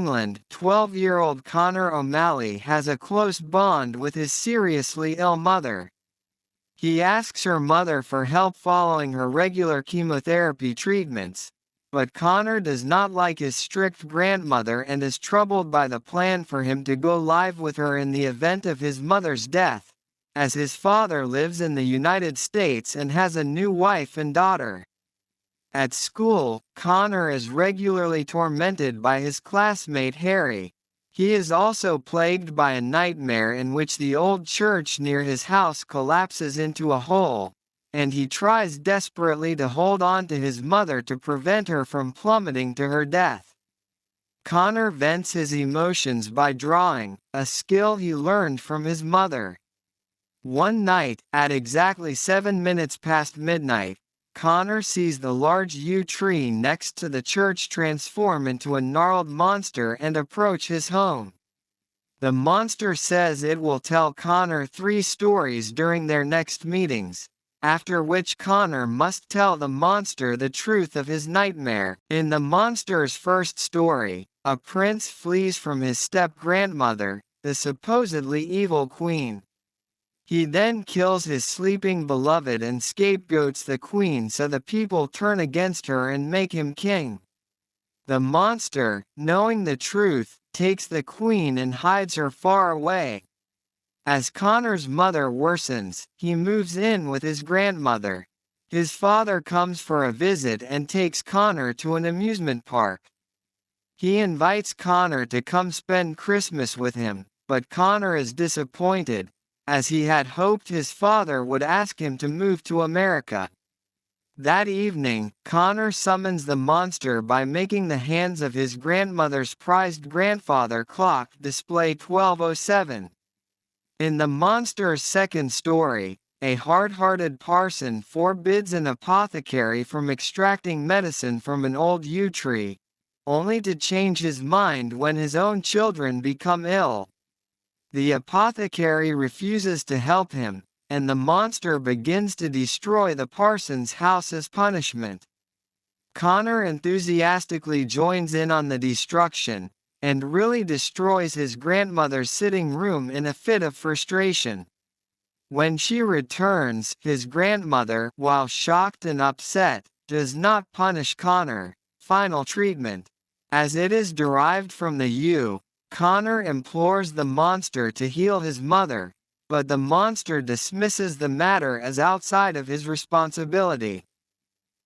England, 12-year-old Conor O'Malley has a close bond with his seriously ill mother. He asks her mother for help following her regular chemotherapy treatments, but Conor does not like his strict grandmother and is troubled by the plan for him to go live with her in the event of his mother's death, as his father lives in the United States and has a new wife and daughter. At school, Conor is regularly tormented by his classmate Harry. He is also plagued by a nightmare in which the old church near his house collapses into a hole, and he tries desperately to hold on to his mother to prevent her from plummeting to her death. Conor vents his emotions by drawing, a skill he learned from his mother. One night, at exactly 7 minutes past midnight, Conor sees the large yew tree next to the church transform into a gnarled monster and approach his home. The monster says it will tell Conor 3 stories during their next meetings, after which Conor must tell the monster the truth of his nightmare. In the monster's first story, a prince flees from his step-grandmother, the supposedly evil queen. He then kills his sleeping beloved and scapegoats the queen so the people turn against her and make him king. The monster, knowing the truth, takes the queen and hides her far away. As Conor's mother worsens, he moves in with his grandmother. His father comes for a visit and takes Conor to an amusement park. He invites Conor to come spend Christmas with him, but Conor is disappointed, as he had hoped his father would ask him to move to America. That evening, Conor summons the monster by making the hands of his grandmother's prized grandfather clock display 12:07. In the monster's second story, a hard-hearted parson forbids an apothecary from extracting medicine from an old yew tree, only to change his mind when his own children become ill. The apothecary refuses to help him, and the monster begins to destroy the parson's house as punishment. Conor enthusiastically joins in on the destruction, and really destroys his grandmother's sitting room in a fit of frustration. When she returns, his grandmother, while shocked and upset, does not punish Conor. Final treatment. As it is derived from the yew, Conor implores the monster to heal his mother, but the monster dismisses the matter as outside of his responsibility.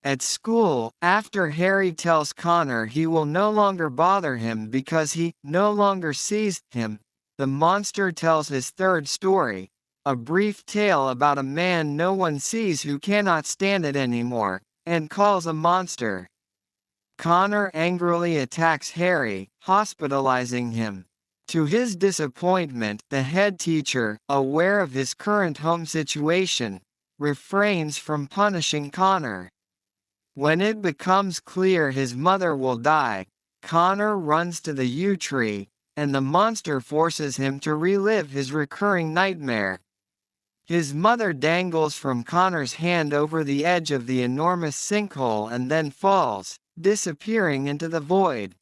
At school, after Harry tells Conor he will no longer bother him because he no longer sees him, the monster tells his third story, a brief tale about a man no one sees who cannot stand it anymore, and calls a monster. Conor angrily attacks Harry, hospitalizing him. To his disappointment, the head teacher, aware of his current home situation, refrains from punishing Conor. When it becomes clear his mother will die, Conor runs to the yew tree, and the monster forces him to relive his recurring nightmare. His mother dangles from Conor's hand over the edge of the enormous sinkhole and then falls, disappearing into the void.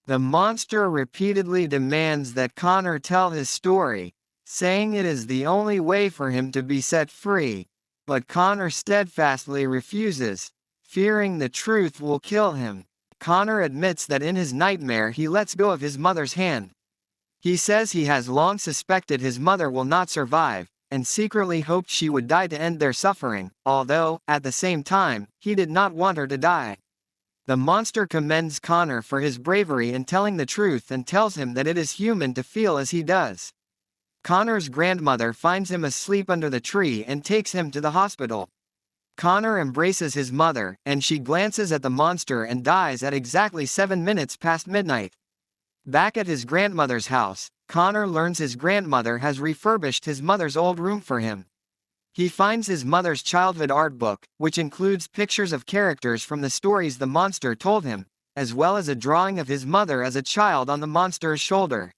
The monster repeatedly demands that Conor tell his story, saying it is the only way for him to be set free, but Conor steadfastly refuses, fearing the truth will kill him. Conor admits that in his nightmare he lets go of his mother's hand. He says he has long suspected his mother will not survive, and secretly hoped she would die to end their suffering, although, at the same time, he did not want her to die. The monster commends Conor for his bravery in telling the truth and tells him that it is human to feel as he does. Conor's grandmother finds him asleep under the tree and takes him to the hospital. Conor embraces his mother, and she glances at the monster and dies at exactly 7 minutes past midnight. Back at his grandmother's house, Conor learns his grandmother has refurbished his mother's old room for him. He finds his mother's childhood art book, which includes pictures of characters from the stories the monster told him, as well as a drawing of his mother as a child on the monster's shoulder.